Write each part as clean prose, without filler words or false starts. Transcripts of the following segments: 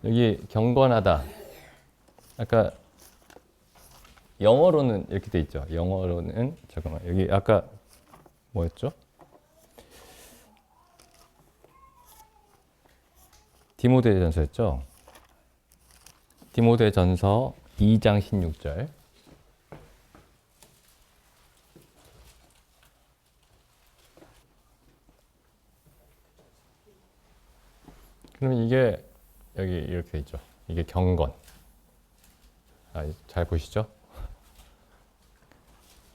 여기 경건하다. 아까 영어로는 이렇게 돼 있죠. 영어로는 잠깐만 여기 아까 뭐였죠? 디모데전서였죠. 디모데전서 2장 16절. 그럼 이게 여기 이렇게 돼 있죠. 이게 경건. 잘 보시죠?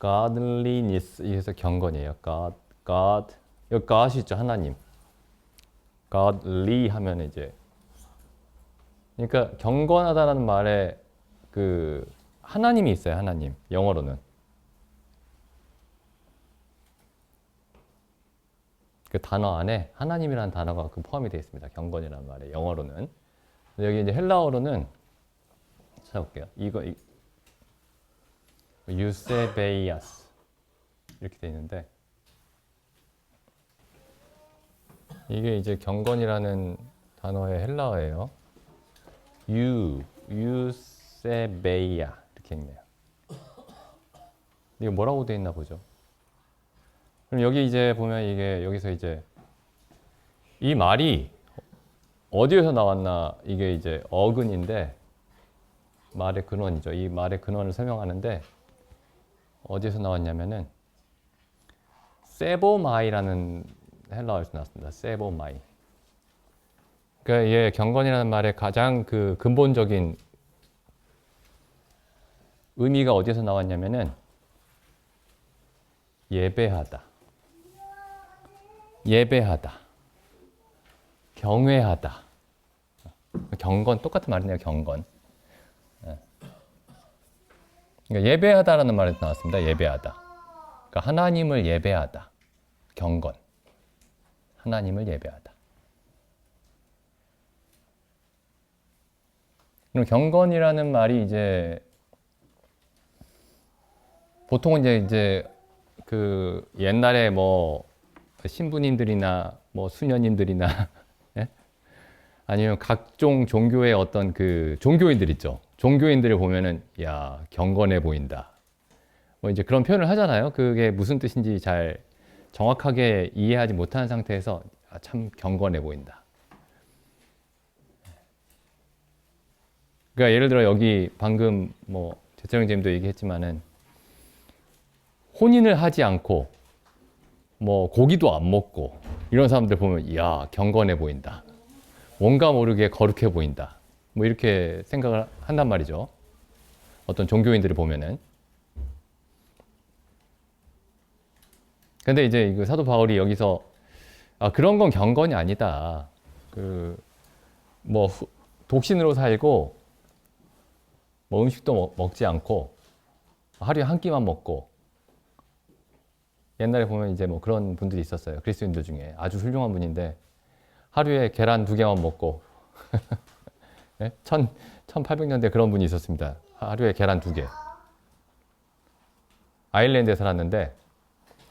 godliness 이게서 경건이에요. God 여기 God이 있죠. 하나님. godly 하면 이제 그러니까 경건하다라는 말에 그 하나님이 있어요. 하나님. 영어로는 그 단어 안에 하나님이라는 단어가 그 포함이 되어 있습니다. 경건이라는 말에 영어로는. 여기 이제 헬라어로는 찾아볼게요. 이거 유세베이아스 이렇게 되어 있는데 이게 이제 경건이라는 단어의 헬라어예요. 유세베이아 이렇게 있네요. 이게 뭐라고 되어 있나 보죠. 그럼 여기 이제 보면 이게 여기서 이제 이 말이 어디에서 나왔나 이게 이제 어근인데 말의 근원이죠. 이 말의 근원을 설명하는데 어디에서 나왔냐면은 세보마이라는 헬라어에서 나왔습니다. 세보마이. 그러니까 이게 경건이라는 말의 가장 그 근본적인 의미가 어디에서 나왔냐면은 예배하다. 예배하다. 경외하다. 경건 똑같은 말이네요. 경건. 그러니까 예배하다라는 말이 나왔습니다. 예배하다. 그러니까 하나님을 예배하다. 경건. 하나님을 예배하다. 그럼 경건이라는 말이 이제 보통은 이제 그 옛날에 뭐 신부님들이나 뭐 수녀님들이나 예? 아니면 각종 종교의 어떤 그 종교인들 있죠. 종교인들을 보면은 야 경건해 보인다. 뭐 이제 그런 표현을 하잖아요. 그게 무슨 뜻인지 잘 정확하게 이해하지 못한 상태에서 참 경건해 보인다. 그러니까 예를 들어 여기 방금 뭐 재철 형제님도 얘기했지만은 혼인을 하지 않고 뭐 고기도 안 먹고 이런 사람들 보면 이야 경건해 보인다. 뭔가 모르게 거룩해 보인다. 뭐 이렇게 생각을 한단 말이죠. 어떤 종교인들을 보면은. 근데 이제 그 사도 바울이 여기서 그런 건 경건이 아니다. 그 뭐 독신으로 살고 뭐 음식도 먹지 않고 하루에 한 끼만 먹고 옛날에 보면 이제 뭐 그런 분들이 있었어요. 그리스도인들 중에 아주 훌륭한 분인데 하루에 계란 2개만 먹고 네? 1800년대 그런 분이 있었습니다. 하루에 계란 2개. 아일랜드에 살았는데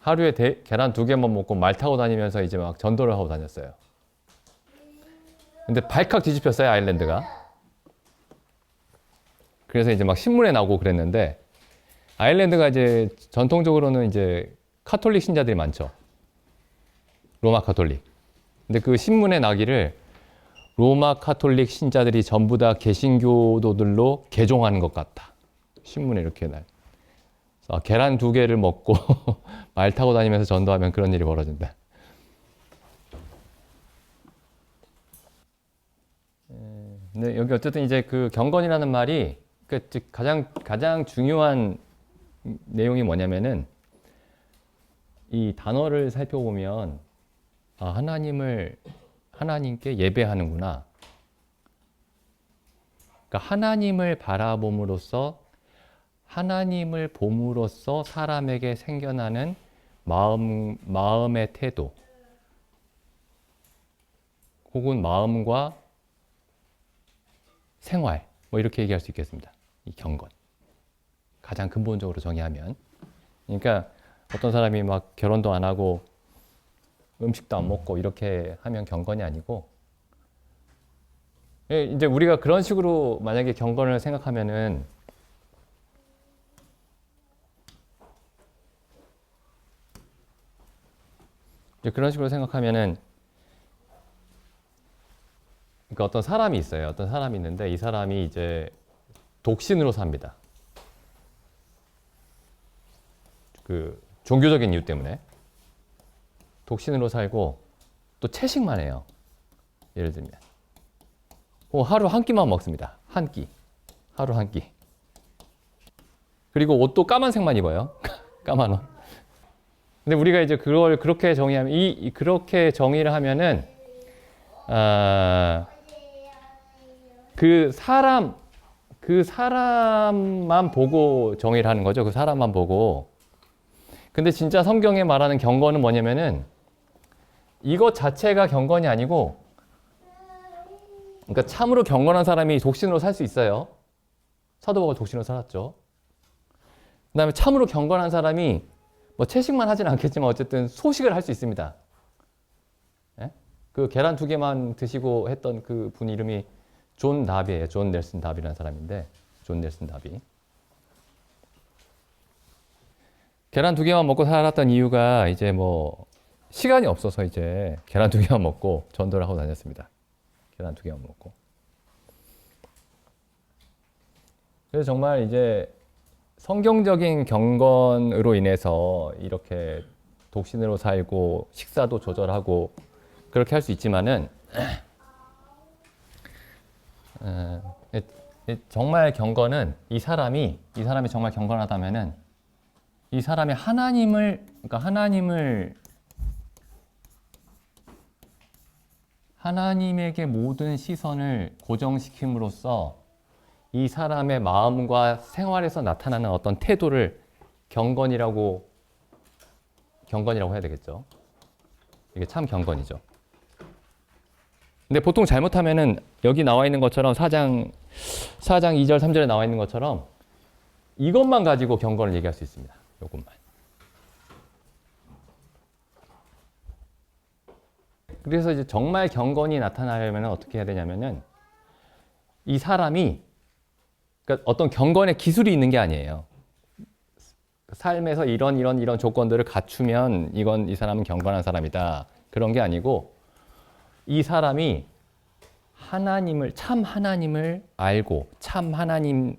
하루에 계란 2개만 먹고 말 타고 다니면서 이제 막 전도를 하고 다녔어요. 근데 발칵 뒤집혔어요, 아일랜드가. 그래서 이제 막 신문에 나오고 그랬는데 아일랜드가 이제 전통적으로는 이제 카톨릭 신자들이 많죠. 로마 카톨릭. 근데 그 신문에 나기를 로마 카톨릭 신자들이 전부 다 개신교도들로 개종하는 것 같다. 신문에 이렇게 날. 계란 2개를 먹고 말 타고 다니면서 전도하면 그런 일이 벌어진다. 근데 여기 어쨌든 이제 그 경건이라는 말이 즉 가장 중요한 내용이 뭐냐면은 이 단어를 살펴보면 하나님께 예배하는구나. 그러니까 하나님을 바라봄으로써 하나님을 봄으로써 사람에게 생겨나는 마음의 태도 혹은 마음과 생활 뭐 이렇게 얘기할 수 있겠습니다. 이 경건 가장 근본적으로 정의하면 그러니까 어떤 사람이 막 결혼도 안 하고 음식도 안 먹고 이렇게 하면 경건이 아니고 예, 이제 우리가 그런 식으로 만약에 경건을 생각하면은 이제 그런 식으로 생각하면은 그러니까 어떤 사람이 있어요. 어떤 사람이 있는데 이 사람이 이제 독신으로 삽니다. 그 종교적인 이유 때문에 독신으로 살고 또 채식만 해요. 예를 들면 하루 한 끼만 먹습니다. 한 끼. 하루 한 끼. 그리고 옷도 까만색만 입어요. 까만 옷. 근데 우리가 이제 그걸 그렇게 정의하면 그렇게 정의를 하면은 그 사람만 보고 정의를 하는 거죠. 그 사람만 보고. 근데 진짜 성경에 말하는 경건은 뭐냐면은 이것 자체가 경건이 아니고, 그러니까 참으로 경건한 사람이 독신으로 살 수 있어요. 사도 바울 독신으로 살았죠. 그다음에 참으로 경건한 사람이 뭐 채식만 하진 않겠지만 어쨌든 소식을 할 수 있습니다. 예? 그 계란 2개만 드시고 했던 그 분 이름이 존 다비예요. 존 넬슨 다비라는 사람인데, 존 넬슨 다비. 계란 2개만 먹고 살았던 이유가 이제 뭐 시간이 없어서 이제 계란 2개만 먹고 전도를 하고 다녔습니다. 계란 2개만 먹고. 그래서 정말 이제 성경적인 경건으로 인해서 이렇게 독신으로 살고 식사도 조절하고 그렇게 할 수 있지만은 정말 경건은 이 사람이 정말 경건하다면은 이 사람이 그러니까 하나님에게 모든 시선을 고정시킴으로써 이 사람의 마음과 생활에서 나타나는 어떤 태도를 경건이라고 해야 되겠죠. 이게 참 경건이죠. 근데 보통 잘못하면은 여기 나와 있는 것처럼 4장 2절 3절에 나와 있는 것처럼 이것만 가지고 경건을 얘기할 수 있습니다. 이것만. 그래서 이제 정말 경건이 나타나려면 어떻게 해야 되냐면은 이 사람이, 그러니까 어떤 경건의 기술이 있는 게 아니에요. 삶에서 이런 조건들을 갖추면 이 사람은 경건한 사람이다. 그런 게 아니고 이 사람이 참 하나님을 알고 참 하나님에게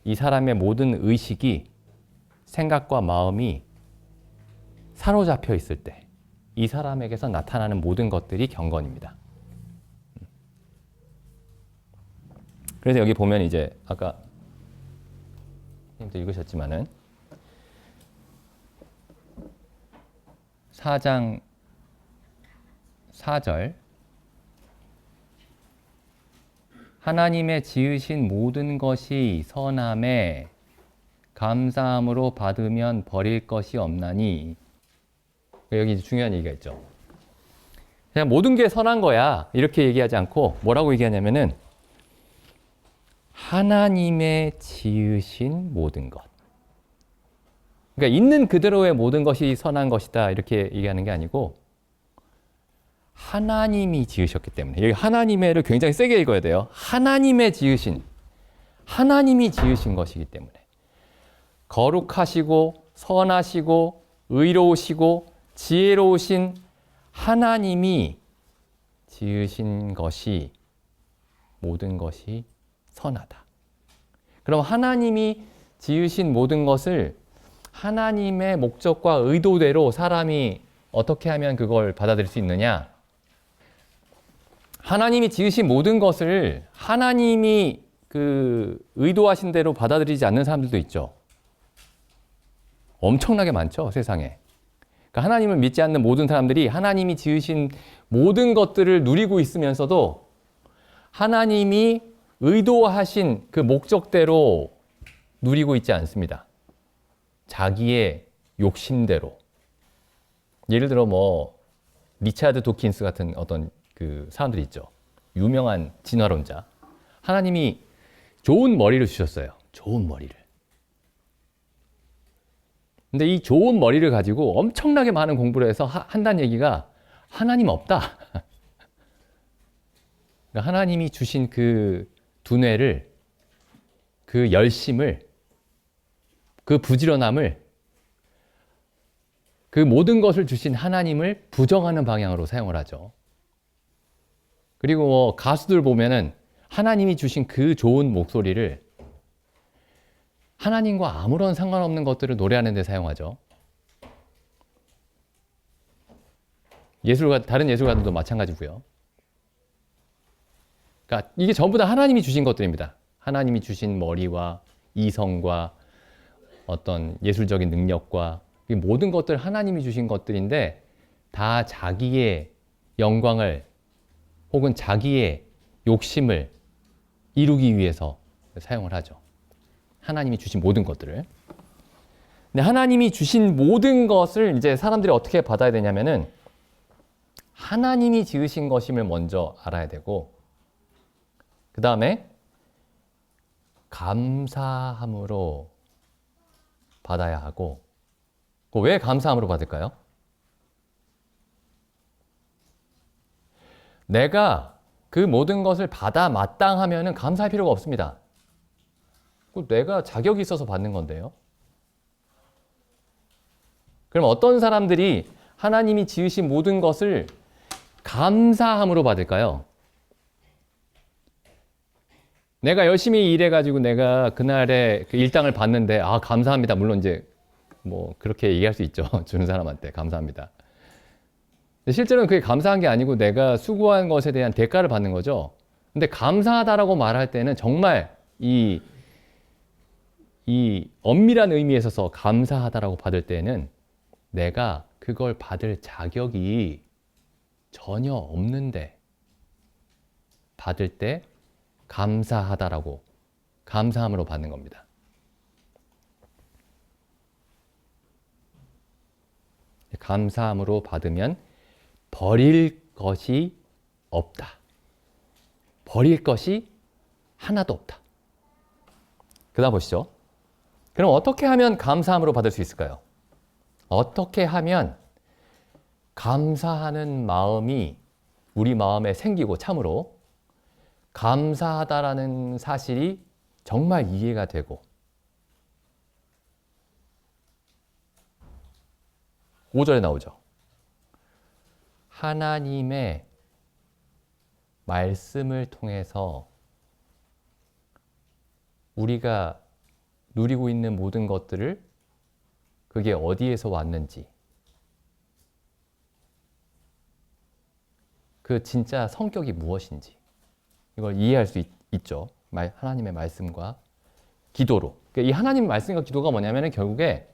이 사람의 모든 의식이, 생각과 마음이 사로잡혀 있을 때 이 사람에게서 나타나는 모든 것들이 경건입니다. 그래서 여기 보면 이제 아까 선생님도 읽으셨지만은 4장 4절 하나님의 지으신 모든 것이 선함에 감사함으로 받으면 버릴 것이 없나니, 여기 이제 중요한 얘기가 있죠. 그냥 모든 게 선한 거야 이렇게 얘기하지 않고 뭐라고 얘기하냐면은 하나님의 지으신 모든 것. 그러니까 있는 그대로의 모든 것이 선한 것이다 이렇게 얘기하는 게 아니고 하나님이 지으셨기 때문에, 여기 하나님의를 굉장히 세게 읽어야 돼요. 하나님이 지으신 것이기 때문에 거룩하시고 선하시고 의로우시고 지혜로우신 하나님이 지으신 것이 모든 것이 선하다. 그럼 하나님이 지으신 모든 것을 하나님의 목적과 의도대로 사람이 어떻게 하면 그걸 받아들일 수 있느냐? 하나님이 지으신 모든 것을 하나님이 그 의도하신 대로 받아들이지 않는 사람들도 있죠. 엄청나게 많죠, 세상에. 그러니까 하나님을 믿지 않는 모든 사람들이 하나님이 지으신 모든 것들을 누리고 있으면서도 하나님이 의도하신 그 목적대로 누리고 있지 않습니다. 자기의 욕심대로. 예를 들어 뭐 리차드 도킨스 같은 어떤 그 사람들이 있죠. 유명한 진화론자. 하나님이 좋은 머리를 주셨어요. 좋은 머리를. 근데 이 좋은 머리를 가지고 엄청나게 많은 공부를 해서 한다는 얘기가 하나님 없다. 그러니까 하나님이 주신 그 두뇌를, 그 열심을, 그 부지런함을, 그 모든 것을 주신 하나님을 부정하는 방향으로 사용을 하죠. 그리고 뭐 가수들 보면은 하나님이 주신 그 좋은 목소리를 하나님과 아무런 상관없는 것들을 노래하는 데 사용하죠. 예술가, 다른 예술가들도 마찬가지고요. 그러니까 이게 전부 다 하나님이 주신 것들입니다. 하나님이 주신 머리와 이성과 어떤 예술적인 능력과 이 모든 것들 하나님이 주신 것들인데 다 자기의 영광을 혹은 자기의 욕심을 이루기 위해서 사용을 하죠. 하나님이 주신 모든 것들을. 근데 하나님이 주신 모든 것을 이제 사람들이 어떻게 받아야 되냐면은 하나님이 지으신 것임을 먼저 알아야 되고, 그 다음에 감사함으로 받아야 하고, 왜 감사함으로 받을까요? 내가 그 모든 것을 받아 마땅하면은 감사할 필요가 없습니다. 내가 자격이 있어서 받는 건데요. 그럼 어떤 사람들이 하나님이 지으신 모든 것을 감사함으로 받을까요? 내가 열심히 일해가지고 내가 그날에 그 일당을 받는데, 아, 감사합니다. 물론 이제 뭐 그렇게 얘기할 수 있죠. 주는 사람한테 감사합니다. 실제로는 그게 감사한 게 아니고 내가 수고한 것에 대한 대가를 받는 거죠. 근데 감사하다라고 말할 때는 정말 이 엄밀한 의미에 있어서 감사하다라고 받을 때는 내가 그걸 받을 자격이 전혀 없는데 받을 때 감사하다라고, 감사함으로 받는 겁니다. 감사함으로 받으면 버릴 것이 없다. 버릴 것이 하나도 없다. 그 다음 보시죠. 그럼 어떻게 하면 감사함으로 받을 수 있을까요? 어떻게 하면 감사하는 마음이 우리 마음에 생기고 참으로 감사하다라는 사실이 정말 이해가 되고 5절에 나오죠. 하나님의 말씀을 통해서 우리가 누리고 있는 모든 것들을 그게 어디에서 왔는지, 그 진짜 성격이 무엇인지 이걸 이해할 수 있죠. 하나님의 말씀과 기도로. 그러니까 이 하나님의 말씀과 기도가 뭐냐면 결국에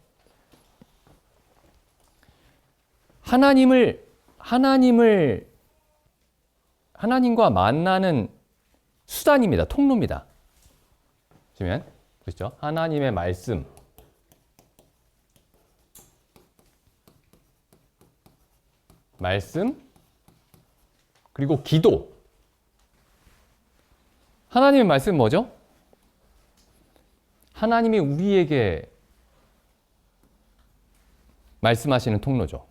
하나님과 만나는 수단입니다. 통로입니다. 보시면 그렇죠? 하나님의 말씀 그리고 기도. 하나님의 말씀은 뭐죠? 하나님이 우리에게 말씀하시는 통로죠.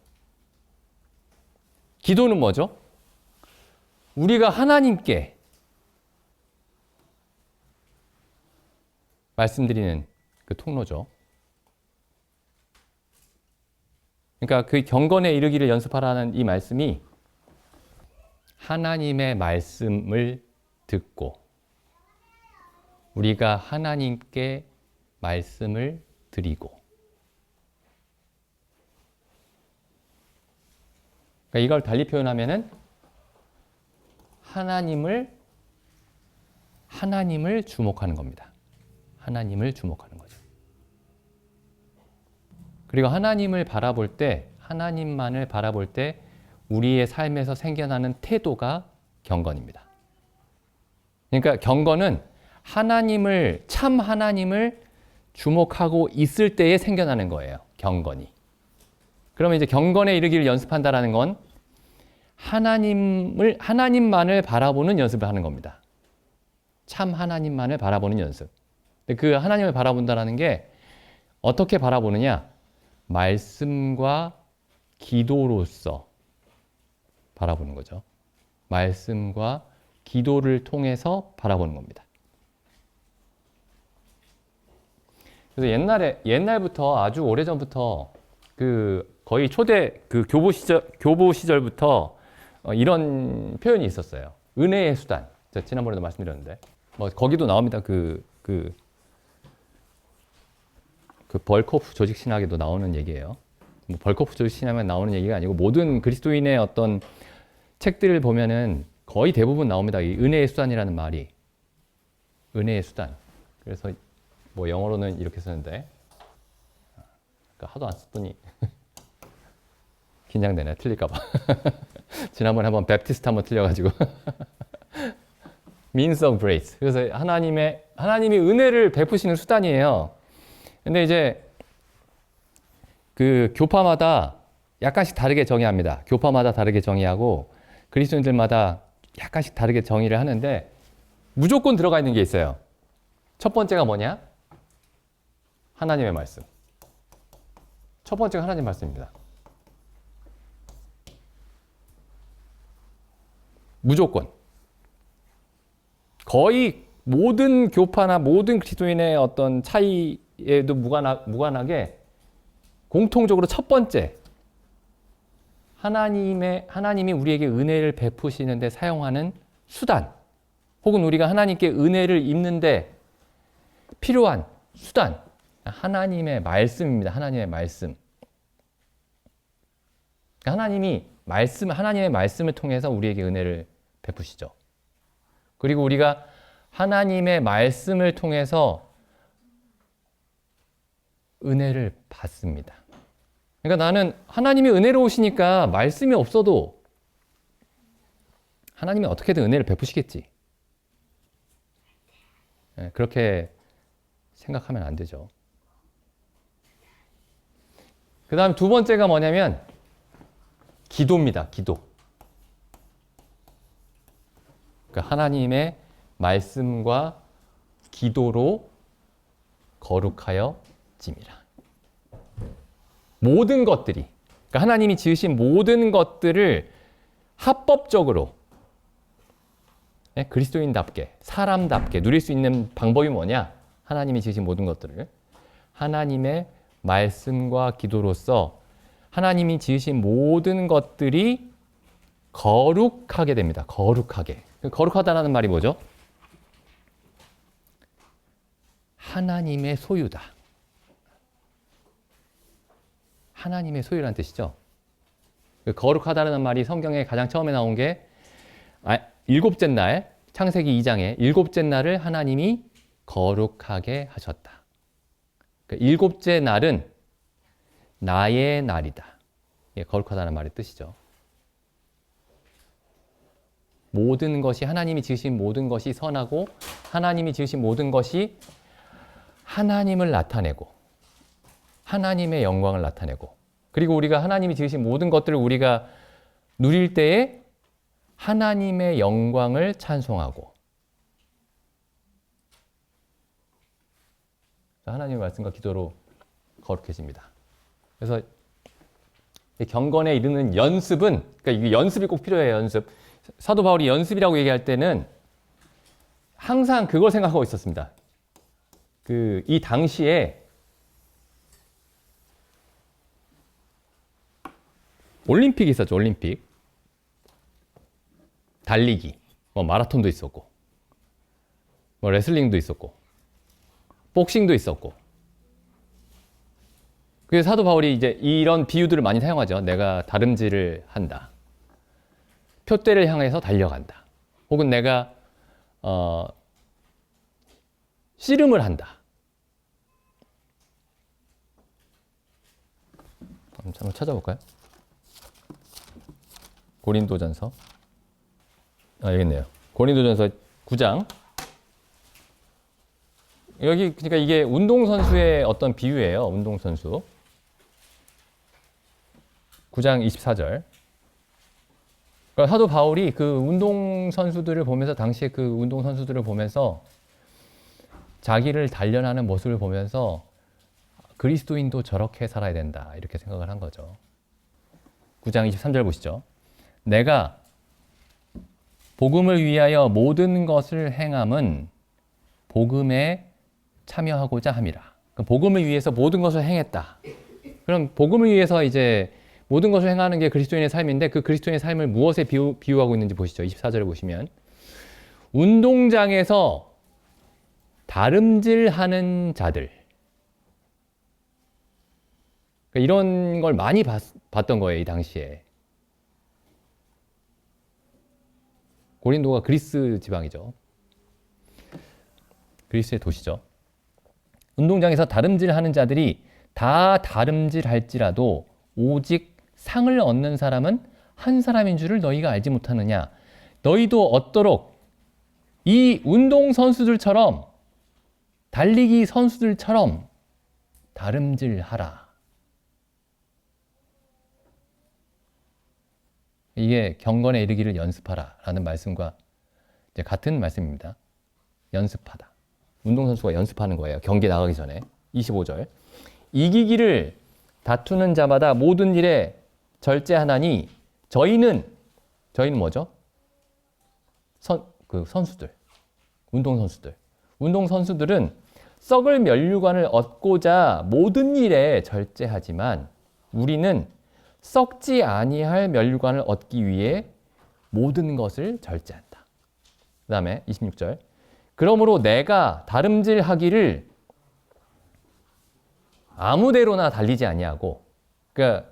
기도는 뭐죠? 우리가 하나님께 말씀드리는 그 통로죠. 그러니까 그 경건에 이르기를 연습하라는 이 말씀이 하나님의 말씀을 듣고 우리가 하나님께 말씀을 드리고, 그러니까 이걸 달리 표현하면은 하나님을 주목하는 겁니다. 하나님을 주목하는 거죠. 그리고 하나님만을 바라볼 때 우리의 삶에서 생겨나는 태도가 경건입니다. 그러니까 경건은 참 하나님을 주목하고 있을 때에 생겨나는 거예요. 경건이. 그러면 이제 경건에 이르기를 연습한다라는 건 하나님만을 바라보는 연습을 하는 겁니다. 참 하나님만을 바라보는 연습. 근데 그 하나님을 바라본다라는 게 어떻게 바라보느냐? 말씀과 기도로서 바라보는 거죠. 말씀과 기도를 통해서 바라보는 겁니다. 그래서 옛날부터 아주 오래전부터 거의 초대 교부 시절부터 이런 표현이 있었어요. 은혜의 수단. 제가 지난번에도 말씀드렸는데 뭐 거기도 나옵니다. 벌코프 조직 신학에도 나오는 얘기예요. 뭐 벌코프 조직 신학에 나오는 얘기가 아니고 모든 그리스도인의 어떤 책들을 보면은 거의 대부분 나옵니다. 이 은혜의 수단이라는 말이. 은혜의 수단. 그래서 뭐 영어로는 이렇게 쓰는데 하도 안 썼더니 긴장되네. 틀릴까봐. 지난번에 한번 베프티스트 한번 틀려가지고. means of grace. 그래서 하나님이 은혜를 베푸시는 수단이에요. 근데 이제 교파마다 약간씩 다르게 정의합니다. 교파마다 다르게 정의하고 그리스도인들마다 약간씩 다르게 정의를 하는데 무조건 들어가 있는 게 있어요. 첫 번째가 뭐냐? 하나님의 말씀. 첫 번째가 하나님 말씀입니다. 무조건. 거의 모든 교파나 모든 그리스도인의 어떤 차이에도 무관하게 공통적으로 첫 번째, 하나님이 우리에게 은혜를 베푸시는데 사용하는 수단, 혹은 우리가 하나님께 은혜를 입는데 필요한 수단, 하나님의 말씀입니다. 하나님의 말씀. 하나님의 말씀을 통해서 우리에게 은혜를 베푸시죠. 그리고 우리가 하나님의 말씀을 통해서 은혜를 받습니다. 그러니까 나는 하나님이 은혜로우시니까 말씀이 없어도 하나님이 어떻게든 은혜를 베푸시겠지. 그렇게 생각하면 안 되죠. 그 다음 두 번째가 뭐냐면 기도입니다. 기도. 그러니까 하나님의 말씀과 기도로 거룩하여 짐이라. 모든 것들이, 그러니까 하나님이 지으신 모든 것들을 합법적으로 그리스도인답게, 사람답게 누릴 수 있는 방법이 뭐냐? 하나님이 지으신 모든 것들을 하나님의 말씀과 기도로서 하나님이 지으신 모든 것들이 거룩하게 됩니다. 거룩하게. 거룩하다라는 말이 뭐죠? 하나님의 소유다. 하나님의 소유라는 뜻이죠. 거룩하다는 말이 성경에 가장 처음에 나온 게 일곱째 날, 창세기 2장에 일곱째 날을 하나님이 거룩하게 하셨다. 일곱째 날은 나의 날이다. 이게 거룩하다는 말의 뜻이죠. 모든 것이, 하나님이 지으신 모든 것이 선하고 하나님이 지으신 모든 것이 하나님을 나타내고 하나님의 영광을 나타내고, 그리고 우리가 하나님이 지으신 모든 것들을 우리가 누릴 때에 하나님의 영광을 찬송하고, 하나님의 말씀과 기도로 거룩해집니다. 그래서 경건에 이르는 연습은, 그러니까 이게 연습이 꼭 필요해요. 연습. 사도 바울이 연습이라고 얘기할 때는 항상 그걸 생각하고 있었습니다. 이 당시에 올림픽이 있었죠. 올림픽. 달리기. 마라톤도 있었고, 레슬링도 있었고, 복싱도 있었고. 그래서 사도 바울이 이제 이런 비유들을 많이 사용하죠. 내가 다름질을 한다. 표대를 향해서 달려간다. 혹은 내가 씨름을 한다. 한번 찾아볼까요? 고린도전서. 여기 있네요. 고린도전서 9장. 여기 그러니까 이게 운동선수의 어떤 비유예요. 운동선수. 9장 24절. 그러니까 사도 바울이 그 운동선수들을 보면서, 당시에 그 운동선수들을 보면서 자기를 단련하는 모습을 보면서 그리스도인도 저렇게 살아야 된다, 이렇게 생각을 한 거죠. 9장 23절 보시죠. 내가 복음을 위하여 모든 것을 행함은 복음에 참여하고자 함이라. 그럼 복음을 위해서 모든 것을 행했다. 그럼 복음을 위해서 이제 모든 것을 행하는 게 그리스도인의 삶인데 그 그리스도인의 삶을 무엇에 비유하고 있는지 보시죠. 24절에 보시면 운동장에서 다름질하는 자들. 그러니까 이런 걸 많이 봤던 거예요. 이 당시에. 고린도가 그리스 지방이죠. 그리스의 도시죠. 운동장에서 다름질하는 자들이 다 다름질할지라도 오직 상을 얻는 사람은 한 사람인 줄을 너희가 알지 못하느냐. 너희도 얻도록 이 운동선수들처럼 달리기 선수들처럼 다름질하라. 이게 경건에 이르기를 연습하라 라는 말씀과 이제 같은 말씀입니다. 연습하다. 운동선수가 연습하는 거예요. 경기 나가기 전에. 25절. 이기기를 다투는 자마다 모든 일에 절제하나니 저희는 뭐죠? 선수들. 운동선수들. 운동선수들은 썩을 면류관을 얻고자 모든 일에 절제하지만 우리는 썩지 아니할 면류관을 얻기 위해 모든 것을 절제한다. 그 다음에 26절. 그러므로 내가 다름질하기를 아무데로나 달리지 아니하고, 그러니까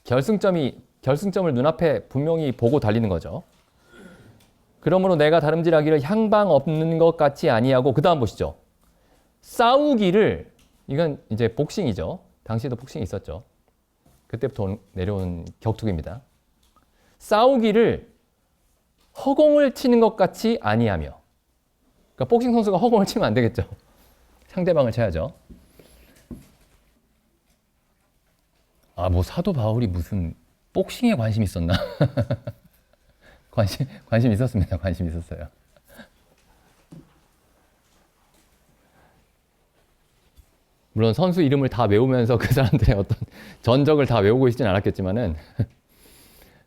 결승점을 눈앞에 분명히 보고 달리는 거죠. 그러므로 내가 다름질하기를 향방 없는 것 같이 아니하고, 그 다음 보시죠. 싸우기를, 이건 이제 복싱이죠. 당시에도 복싱이 있었죠. 그때부터 내려온 격투기입니다. 싸우기를 허공을 치는 것 같이 아니하며. 그러니까 복싱 선수가 허공을 치면 안 되겠죠. 상대방을 쳐야죠. 뭐 사도 바울이 무슨 복싱에 관심이 있었나? 관심 있었습니다. 관심 있었어요. 물론 선수 이름을 다 외우면서 그 사람들의 어떤 전적을 다 외우고 있지는 않았겠지만은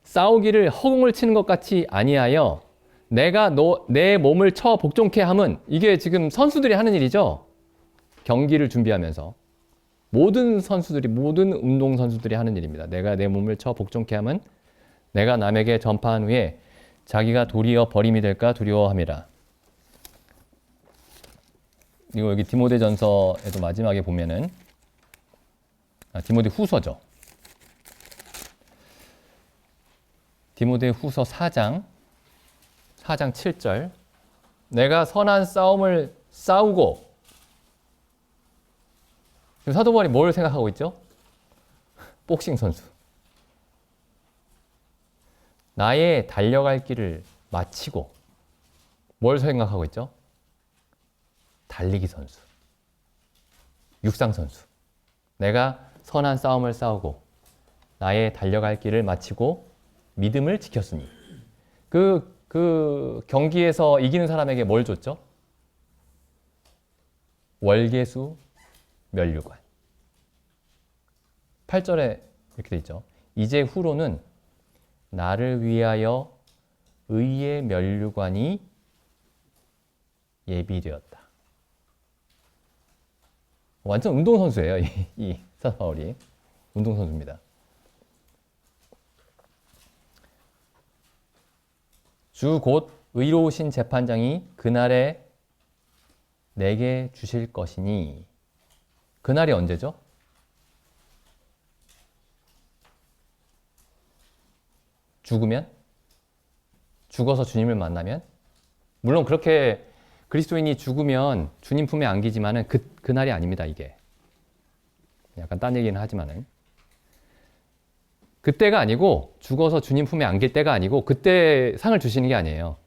싸우기를 허공을 치는 것 같이 아니하여 내가 내 몸을 쳐 복종케 함은, 이게 지금 선수들이 하는 일이죠. 경기를 준비하면서 모든 운동 선수들이 하는 일입니다. 내가 내 몸을 쳐 복종케 함은 내가 남에게 전파한 후에 자기가 도리어 버림이 될까 두려워함이라. 이거 여기 디모데전서에도 마지막에 보면은 디모데 후서죠. 디모데 후서 4장 7절. 내가 선한 싸움을 싸우고. 지금 사도 바울이 뭘 생각하고 있죠? 복싱 선수. 나의 달려갈 길을 마치고. 뭘 생각하고 있죠? 달리기 선수. 육상 선수. 내가 선한 싸움을 싸우고 나의 달려갈 길을 마치고 믿음을 지켰으니. 그 경기에서 이기는 사람에게 뭘 줬죠? 월계수 면류관. 8절에 이렇게 돼 있죠. 이제 후로는 나를 위하여 의의 면류관이 예비되었다. 완전 운동선수예요. 이 사도 바울이. 운동선수입니다. 주 곧 의로우신 재판장이 그날에 내게 주실 것이니. 그날이 언제죠? 죽으면? 죽어서 주님을 만나면? 물론 그렇게 그리스도인이 죽으면 주님 품에 안기지만은 그날이 아닙니다, 이게. 약간 딴 얘기는 하지만은. 그때가 아니고, 죽어서 주님 품에 안길 때가 아니고, 그때 상을 주시는 게 아니에요.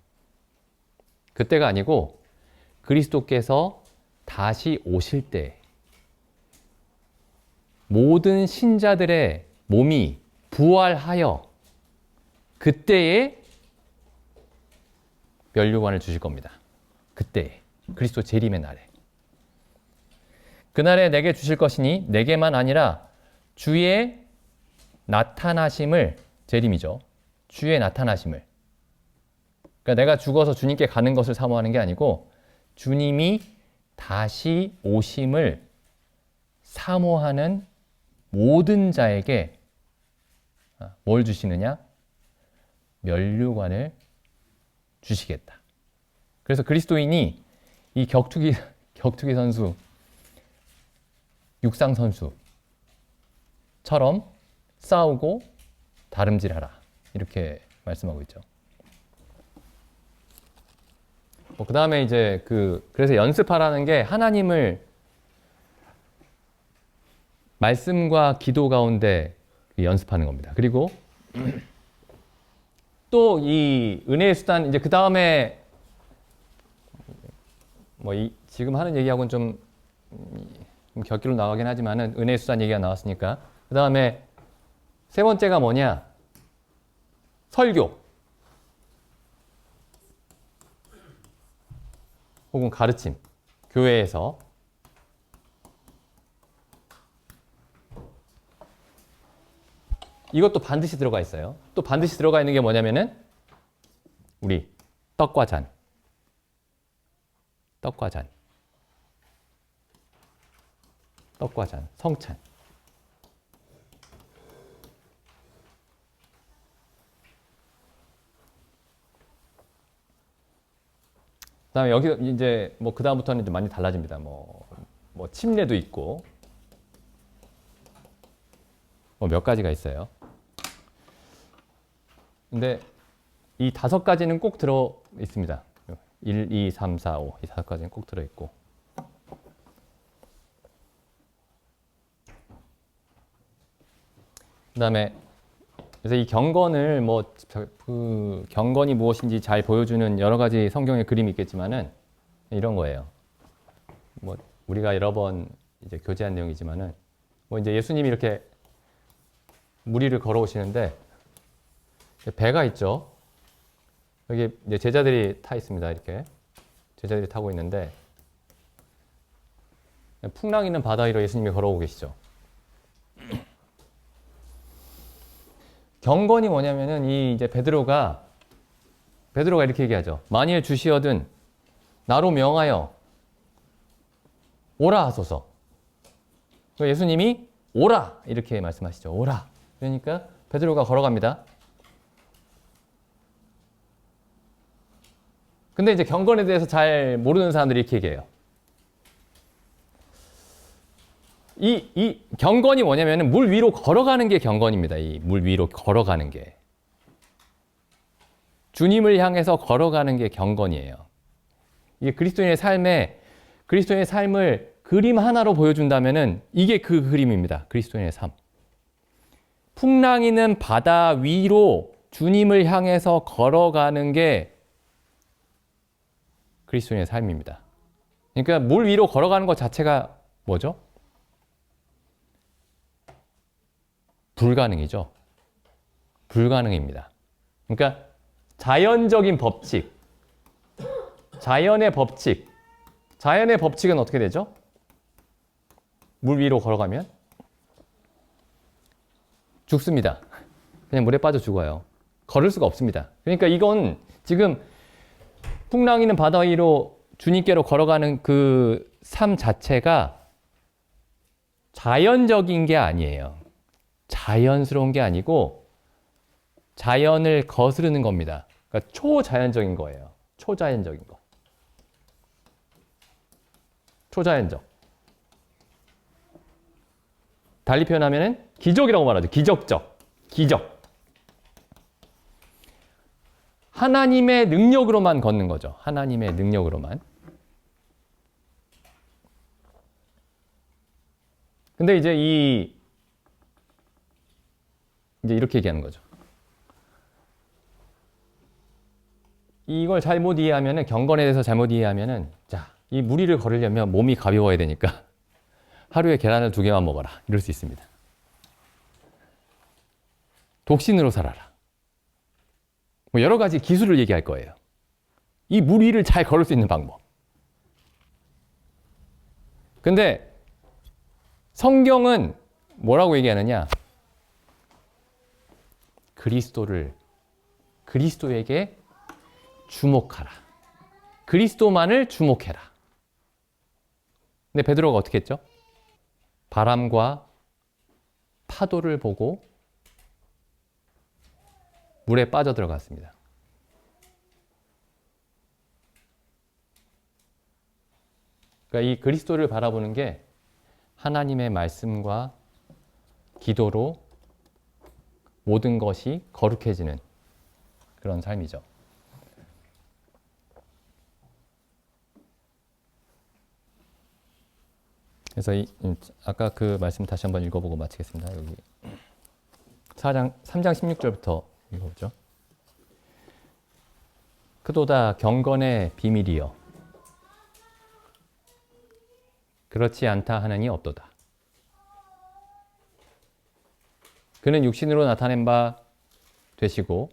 그때가 아니고, 그리스도께서 다시 오실 때, 모든 신자들의 몸이 부활하여, 그때에 면류관을 주실 겁니다. 그때 그리스도 재림의 날에. 그날에 내게 주실 것이니 내게만 아니라 주의 나타나심을, 재림이죠. 주의 나타나심을. 그러니까 내가 죽어서 주님께 가는 것을 사모하는 게 아니고 주님이 다시 오심을 사모하는 모든 자에게 뭘 주시느냐? 면류관을 주시겠다. 그래서 그리스도인이 이 격투기 선수, 육상 선수처럼 싸우고 다름질하라. 이렇게 말씀하고 있죠. 그 다음에 이제 그래서 연습하라는 게 하나님을 말씀과 기도 가운데 연습하는 겁니다. 그리고 또 이 은혜의 수단, 이제 그 다음에 지금 하는 얘기하고는 좀 곁길로 나가긴 하지만은 은혜의 수단 얘기가 나왔으니까 그 다음에 세 번째가 뭐냐? 설교 혹은 가르침, 교회에서 이것도 반드시 들어가 있어요. 또 반드시 들어가 있는 게 뭐냐면은 우리 떡과 잔, 성찬. 그다음에 여기 이제 그 다음부터는 좀 많이 달라집니다. 침례도 있고 몇 가지가 있어요. 근데 이 5가지는 꼭 들어 있습니다. 1, 2, 3, 4, 5 이 5가지는 꼭 들어 있고. 그다음에 그래서 이 경건을 그 경건이 무엇인지 잘 보여주는 여러 가지 성경의 그림이 있겠지만은 이런 거예요. 우리가 여러 번 이제 교제한 내용이지만은 이제 예수님이 이렇게 물 위를 걸어오시는데 배가 있죠. 여기 이제 제자들이 타 있습니다. 이렇게 제자들이 타고 있는데 풍랑 있는 바다 위로 예수님이 걸어오고 계시죠. 경건이 뭐냐면은 이제 베드로가 이렇게 얘기하죠. 만일 주시어든 나로 명하여 오라 하소서. 예수님이 오라 이렇게 말씀하시죠. 오라. 그러니까 베드로가 걸어갑니다. 근데 이제 경건에 대해서 잘 모르는 사람들이 이렇게 얘기해요. 이 경건이 뭐냐면은 물 위로 걸어가는 게 경건입니다. 이 물 위로 걸어가는 게. 주님을 향해서 걸어가는 게 경건이에요. 이게 그리스도인의 삶을 그림 하나로 보여준다면은 이게 그 그림입니다. 그리스도인의 삶. 풍랑이는 바다 위로 주님을 향해서 걸어가는 게 그리스도인의 삶입니다. 그러니까 물 위로 걸어가는 것 자체가 뭐죠? 불가능이죠. 불가능입니다. 그러니까 자연적인 법칙, 자연의 법칙은 어떻게 되죠? 물 위로 걸어가면 죽습니다. 그냥 물에 빠져 죽어요. 걸을 수가 없습니다. 그러니까 이건 지금 풍랑이는 바다 위로 주님께로 걸어가는 그 삶 자체가 자연적인 게 아니에요. 자연스러운 게 아니고 자연을 거스르는 겁니다. 그러니까 초자연적인 거예요. 초자연적인 거. 초자연적. 달리 표현하면은 기적이라고 말하죠. 기적적. 기적. 하나님의 능력으로만 걷는 거죠. 하나님의 능력으로만. 근데 이제 이제 이렇게 얘기하는 거죠. 이걸 잘못 이해하면은, 경건에 대해서 잘못 이해하면은, 이 물 위를 걸으려면 몸이 가벼워야 되니까 하루에 계란을 2개만 먹어라. 이럴 수 있습니다. 독신으로 살아라. 여러 가지 기술을 얘기할 거예요. 이 물 위를 잘 걸을 수 있는 방법. 근데 성경은 뭐라고 얘기하느냐? 그리스도에게 주목하라. 그리스도만을 주목해라. 근데 베드로가 어떻게 했죠? 바람과 파도를 보고 물에 빠져 들어갔습니다. 그러니까 이 그리스도를 바라보는 게 하나님의 말씀과 기도로 모든 것이 거룩해지는 그런 삶이죠. 그래서 아까 그 말씀 다시 한번 읽어보고 마치겠습니다. 여기 3장 16절부터 읽어보죠. 크도다 경건의 비밀이여 그렇지 않다 하느니 없도다. 그는 육신으로 나타낸 바 되시고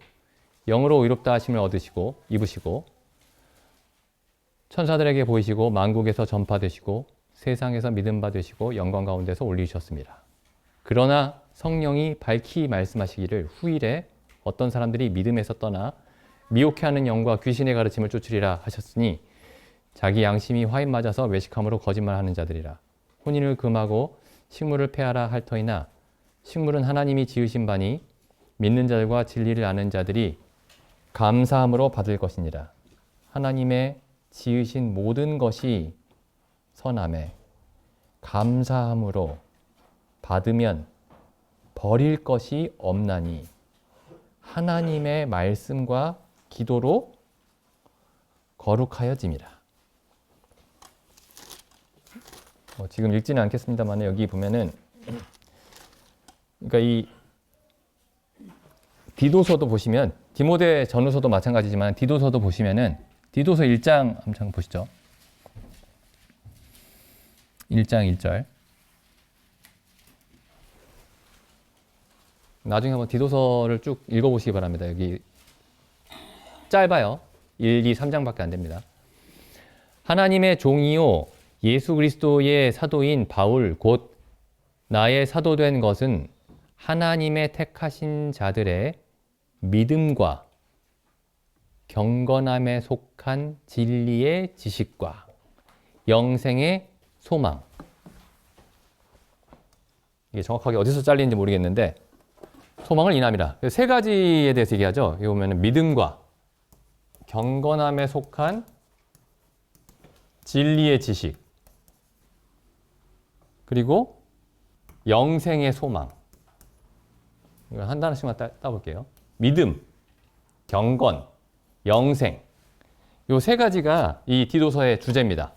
영으로 의롭다 하심을 얻으시고 입으시고 천사들에게 보이시고 만국에서 전파되시고 세상에서 믿음 받으시고 영광 가운데서 올리셨습니다. 그러나 성령이 밝히 말씀하시기를 후일에 어떤 사람들이 믿음에서 떠나 미혹해하는 영과 귀신의 가르침을 쫓으리라 하셨으니 자기 양심이 화인 맞아서 외식함으로 거짓말하는 자들이라. 혼인을 금하고 식물을 폐하라 할 터이나 식물은 하나님이 지으신 바니 믿는 자들과 진리를 아는 자들이 감사함으로 받을 것이니라. 하나님의 지으신 모든 것이 선함에 감사함으로 받으면 버릴 것이 없나니 하나님의 말씀과 기도로 거룩하여짐이라. 지금 읽지는 않겠습니다만 여기 보면은 그러니까 이 디도서도 보시면 디모데 전후서도 마찬가지지만 디도서도 보시면은 디도서 1장 한번 보시죠. 1장 1절. 나중에 한번 디도서를 쭉 읽어보시기 바랍니다. 여기 짧아요. 1, 2, 3장밖에 안 됩니다. 하나님의 종이요 예수 그리스도의 사도인 바울 곧 나의 사도된 것은 하나님의 택하신 자들의 믿음과 경건함에 속한 진리의 지식과 영생의 소망. 이게 정확하게 어디서 잘리는지 모르겠는데 소망을 인함이라. 세 가지에 대해서 얘기하죠. 여기 보면 믿음과 경건함에 속한 진리의 지식 그리고 영생의 소망. 이거 한 단어씩만 따볼게요. 믿음, 경건, 영생. 이 세 가지가 이 디도서의 주제입니다.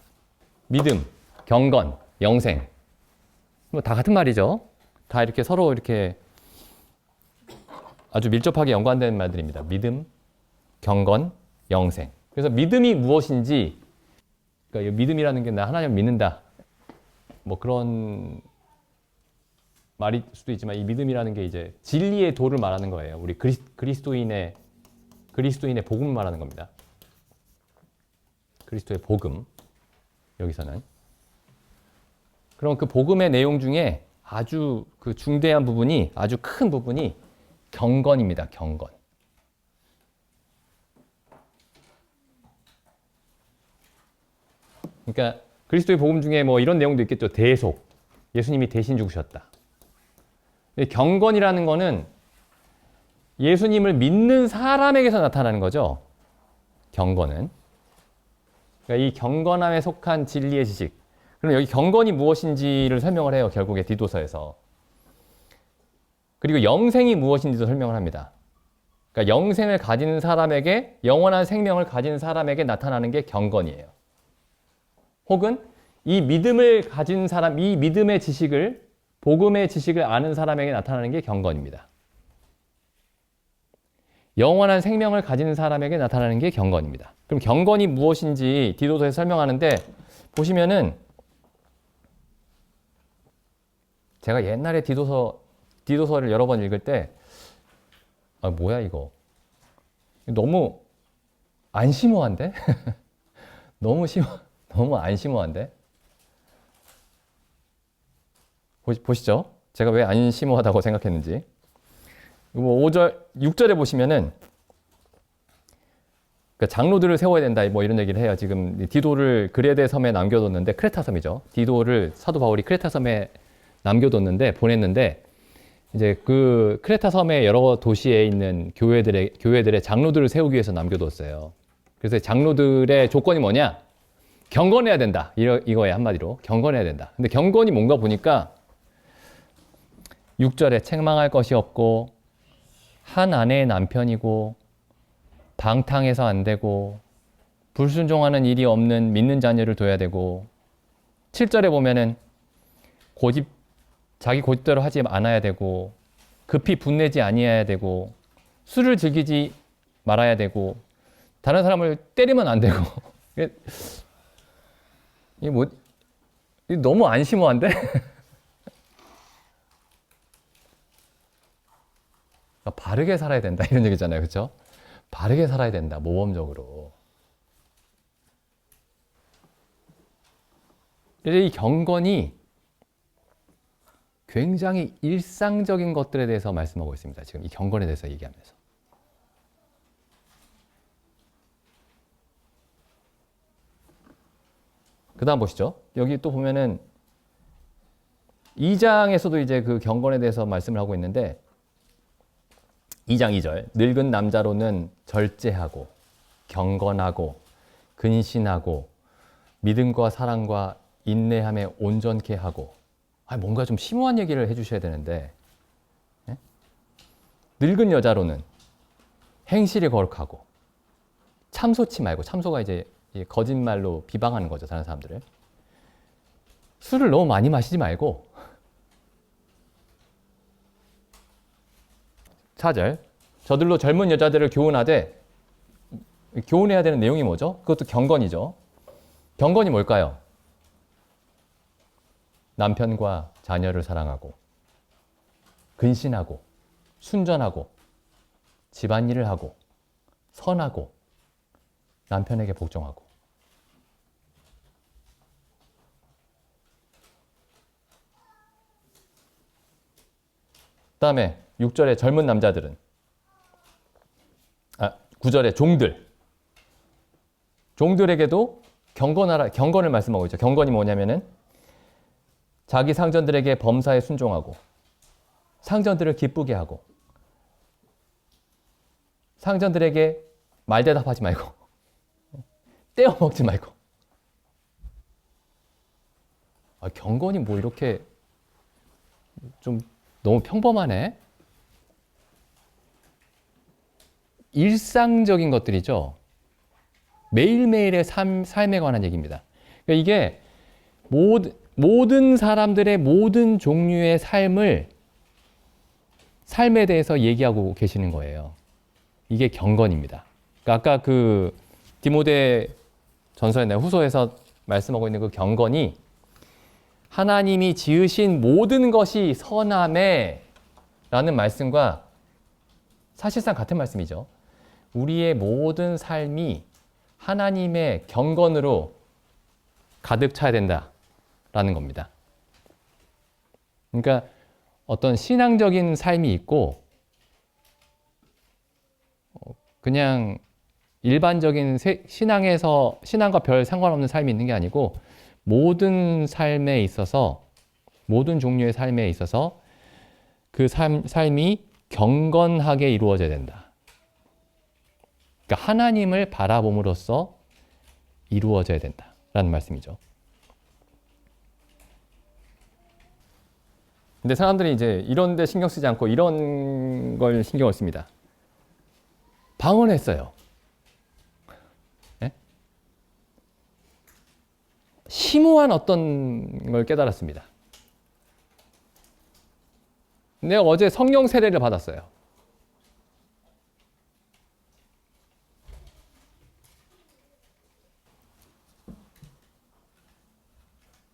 믿음, 경건, 영생. 뭐 다 같은 말이죠. 다 이렇게 서로 이렇게 아주 밀접하게 연관된 말들입니다. 믿음, 경건, 영생. 그래서 믿음이 무엇인지, 그러니까 믿음이라는 게 나 하나님을 믿는다. 뭐 그런 말일 수도 있지만 이 믿음이라는 게 이제 진리의 도를 말하는 거예요. 우리 그리스도인의 복음을 말하는 겁니다. 그리스도의 복음. 여기서는. 그럼 그 복음의 내용 중에 아주 그 중대한 부분이, 아주 큰 부분이 경건입니다. 경건. 그러니까 그리스도의 복음 중에 뭐 이런 내용도 있겠죠. 대속. 예수님이 대신 죽으셨다. 경건이라는 거는 예수님을 믿는 사람에게서 나타나는 거죠. 경건은. 그러니까 이 경건함에 속한 진리의 지식. 그럼 여기 경건이 무엇인지를 설명을 해요. 결국에 디도서에서. 그리고 영생이 무엇인지도 설명을 합니다. 그러니까 영생을 가진 사람에게, 영원한 생명을 가진 사람에게 나타나는 게 경건이에요. 혹은 이 믿음을 가진 사람, 이 믿음의 지식을, 복음의 지식을 아는 사람에게 나타나는 게 경건입니다. 영원한 생명을 가진 사람에게 나타나는 게 경건입니다. 그럼 경건이 무엇인지 디도서에서 설명하는데 보시면은 제가 옛날에 디도서를 여러 번 읽을 때 뭐야 이거 너무 안 심오한데? 너무 안 심오한데? 보시죠. 제가 왜 안 심오하다고 생각했는지. 6절에 보시면은 그러니까 장로들을 세워야 된다 뭐 이런 얘기를 해요. 지금 디도를 그레데 섬에 남겨뒀는데 크레타 섬이죠. 디도를 사도 바울이 크레타 섬에 남겨뒀는데 보냈는데 이제 그 크레타 섬의 여러 도시에 있는 교회들의 장로들을 세우기 위해서 남겨뒀어요. 그래서 장로들의 조건이 뭐냐? 경건해야 된다. 이거에 한마디로 경건해야 된다. 근데 경건이 뭔가 보니까 6절에 책망할 것이 없고 한 아내의 남편이고 방탕해서 안 되고 불순종하는 일이 없는 믿는 자녀를 둬야 되고 7절에 보면은 자기 고집대로 하지 않아야 되고 급히 분내지 아니해야 되고 술을 즐기지 말아야 되고 다른 사람을 때리면 안 되고 이게 뭐 너무 안 심오한데? 바르게 살아야 된다 이런 얘기잖아요, 그렇죠? 바르게 살아야 된다, 모범적으로. 이 경건이 굉장히 일상적인 것들에 대해서 말씀하고 있습니다. 지금 이 경건에 대해서 얘기하면서. 그 다음 보시죠. 여기 또 보면은 2장에서도 이제 그 경건에 대해서 말씀을 하고 있는데 2장 2절 늙은 남자로는 절제하고 경건하고 근신하고 믿음과 사랑과 인내함에 온전케 하고 뭔가 좀 심오한 얘기를 해주셔야 되는데 예? 늙은 여자로는 행실이 거룩하고 참소치 말고 참소가 이제 거짓말로 비방하는 거죠. 다른 사람들을. 술을 너무 많이 마시지 말고 4절 저들로 젊은 여자들을 교훈하되 교훈해야 되는 내용이 뭐죠? 그것도 경건이죠. 경건이 뭘까요? 남편과 자녀를 사랑하고 근신하고 순전하고 집안일을 하고 선하고 남편에게 복종하고 그 다음에 6절에 젊은 남자들은 9절에 종들에게도 경건을 말씀하고 있죠. 경건이 뭐냐면은 자기 상전들에게 범사에 순종하고 상전들을 기쁘게 하고 상전들에게 말대답하지 말고 떼어먹지 말고 경건이 뭐 이렇게 좀 너무 평범하네. 일상적인 것들이죠. 매일매일의 삶에 관한 얘기입니다. 그러니까 이게 모든 사람들의 모든 종류의 삶에 대해서 얘기하고 계시는 거예요. 이게 경건입니다. 그러니까 아까 그 디모데 전서에 후서에서 말씀하고 있는 그 경건이 하나님이 지으신 모든 것이 선함에 라는 말씀과 사실상 같은 말씀이죠. 우리의 모든 삶이 하나님의 경건으로 가득 차야 된다라는 겁니다. 그러니까 어떤 신앙적인 삶이 있고 그냥 일반적인 신앙과 별 상관없는 삶이 있는 게 아니고 모든 삶에 있어서 모든 종류의 삶에 있어서 그 삶이 경건하게 이루어져야 된다. 그러니까 하나님을 바라봄으로써 이루어져야 된다라는 말씀이죠. 근데 사람들이 이제 이런 데 신경 쓰지 않고 이런 걸 신경을 씁니다. 방언했어요. 네? 심오한 어떤 걸 깨달았습니다. 내가 어제 성령 세례를 받았어요.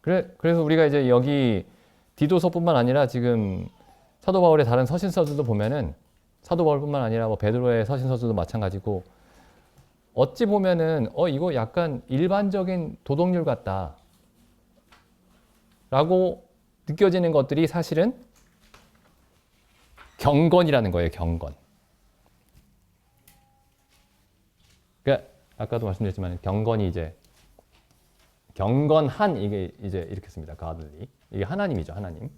그래서 우리가 이제 여기 디도서뿐만 아니라 지금 사도 바울의 다른 서신서들도 보면은 사도 바울뿐만 아니라 뭐 베드로의 서신서들도 마찬가지고 어찌 보면은 이거 약간 일반적인 도덕률 같다 라고 느껴지는 것들이 사실은 경건이라는 거예요. 경건. 그러니까 아까도 말씀드렸지만 경건이 이제 경건한 이게 이제 이렇게 씁니다. godly. 이게 하나님이죠, 하나님.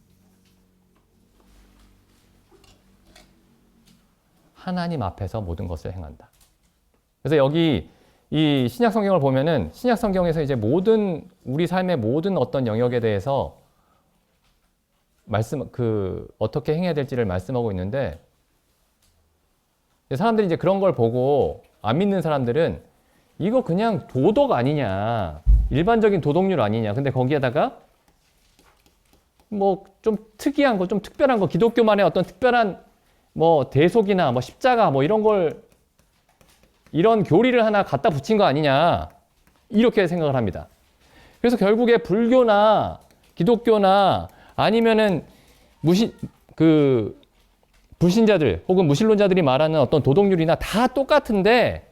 하나님 앞에서 모든 것을 행한다. 그래서 여기 이 신약 성경을 보면은 신약 성경에서 이제 모든 우리 삶의 모든 어떤 영역에 대해서 어떻게 행해야 될지를 말씀하고 있는데 사람들이 이제 그런 걸 보고 안 믿는 사람들은 이거 그냥 도덕 아니냐, 일반적인 도덕률 아니냐. 근데 거기에다가 뭐 좀 특이한 거, 좀 특별한 거, 기독교만의 어떤 특별한 뭐 대속이나 뭐 십자가 뭐 이런 교리를 하나 갖다 붙인 거 아니냐, 이렇게 생각을 합니다. 그래서 결국에 불교나 기독교나 아니면은 불신자들 혹은 무신론자들이 말하는 어떤 도덕률이나 다 똑같은데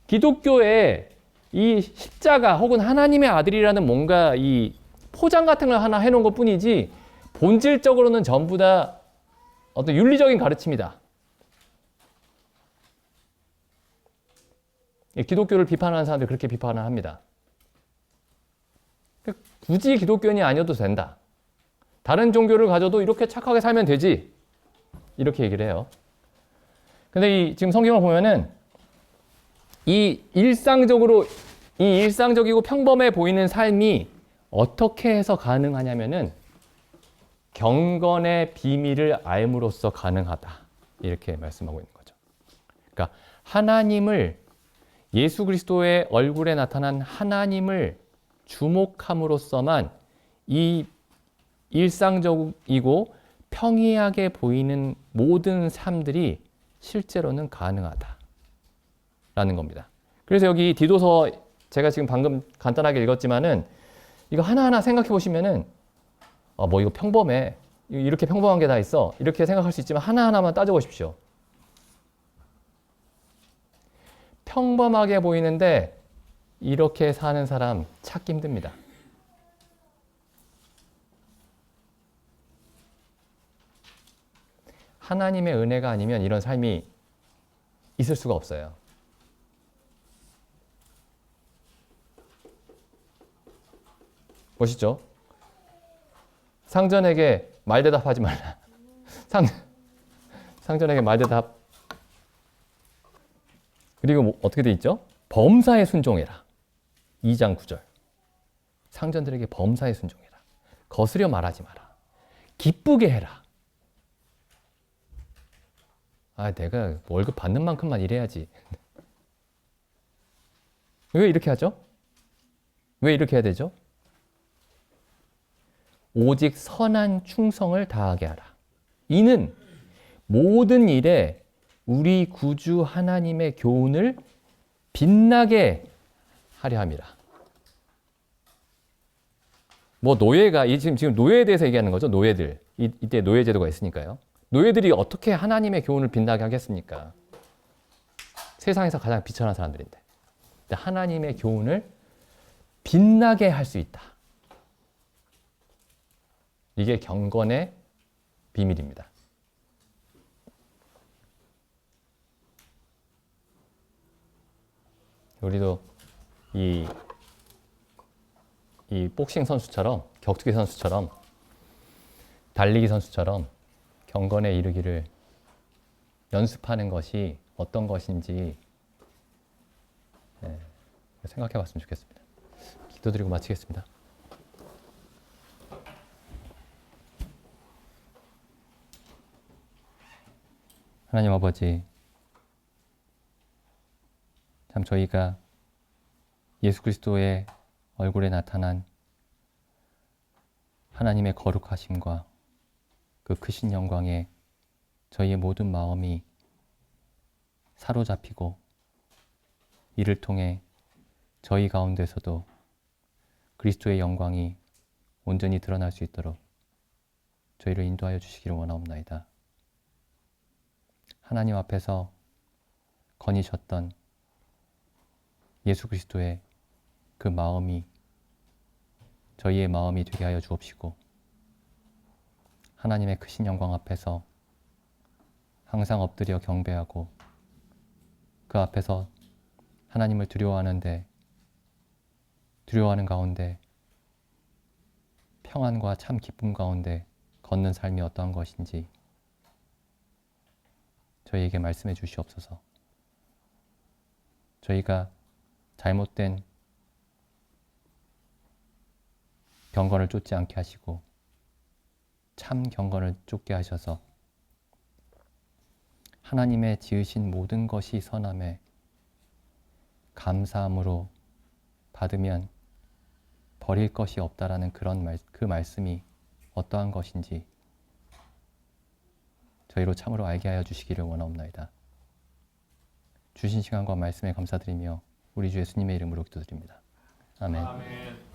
기독교에 이 십자가 혹은 하나님의 아들이라는 뭔가 이 포장 같은 걸 하나 해놓은 것 뿐이지 본질적으로는 전부 다 어떤 윤리적인 가르침이다. 기독교를 비판하는 사람들 그렇게 비판을 합니다. 굳이 기독교인이 아니어도 된다. 다른 종교를 가져도 이렇게 착하게 살면 되지. 이렇게 얘기를 해요. 근데 지금 성경을 보면은 이 일상적이고 평범해 보이는 삶이 어떻게 해서 가능하냐면은 경건의 비밀을 알므로써 가능하다. 이렇게 말씀하고 있는 거죠. 그러니까 예수 그리스도의 얼굴에 나타난 하나님을 주목함으로써만 이 일상적이고 평이하게 보이는 모든 삶들이 실제로는 가능하다라는 겁니다. 그래서 여기 디도서 제가 지금 방금 간단하게 읽었지만은 이거 하나하나 생각해 보시면은 뭐 이거 평범해. 이렇게 평범한 게 다 있어. 이렇게 생각할 수 있지만 하나하나만 따져보십시오. 평범하게 보이는데 이렇게 사는 사람 찾기 힘듭니다. 하나님의 은혜가 아니면 이런 삶이 있을 수가 없어요. 보시죠. 상전에게 말대답하지 말라. 상전에게 말대답. 그리고 뭐 어떻게 돼 있죠? 범사에 순종해라. 2장 9절. 상전들에게 범사에 순종해라. 거스려 말하지 마라. 기쁘게 해라. 내가 월급 받는 만큼만 일해야지. 왜 이렇게 하죠? 왜 이렇게 해야 되죠? 오직 선한 충성을 다하게 하라. 이는 모든 일에 우리 구주 하나님의 교훈을 빛나게 하려 함이라. 뭐 노예가 지금 노예에 대해서 얘기하는 거죠. 노예들. 이때 노예 제도가 있으니까요. 노예들이 어떻게 하나님의 교훈을 빛나게 하겠습니까? 세상에서 가장 비천한 사람들인데. 하나님의 교훈을 빛나게 할 수 있다. 이게 경건의 비밀입니다. 우리도 이 복싱 선수처럼, 격투기 선수처럼, 달리기 선수처럼 경건에 이르기를 연습하는 것이 어떤 것인지 생각해 봤으면 좋겠습니다. 기도드리고 마치겠습니다. 하나님 아버지, 참 저희가 예수 그리스도의 얼굴에 나타난 하나님의 거룩하심과 그 크신 영광에 저희의 모든 마음이 사로잡히고 이를 통해 저희 가운데서도 그리스도의 영광이 온전히 드러날 수 있도록 저희를 인도하여 주시기를 원하옵나이다. 하나님 앞에서 거니셨던 예수 그리스도의 그 마음이 저희의 마음이 되게 하여 주옵시고 하나님의 크신 영광 앞에서 항상 엎드려 경배하고 그 앞에서 하나님을 두려워하는 가운데 평안과 참 기쁨 가운데 걷는 삶이 어떠한 것인지 저희에게 말씀해 주시옵소서. 저희가 잘못된 경건을 쫓지 않게 하시고 참 경건을 쫓게 하셔서 하나님의 지으신 모든 것이 선함에 감사함으로 받으면 버릴 것이 없다라는 그 말씀이 어떠한 것인지 저희로 참으로 알게 하여 주시기를 원하옵나이다. 주신 시간과 말씀에 감사드리며 우리 주 예수님의 이름으로 기도드립니다. 아멘. 아멘.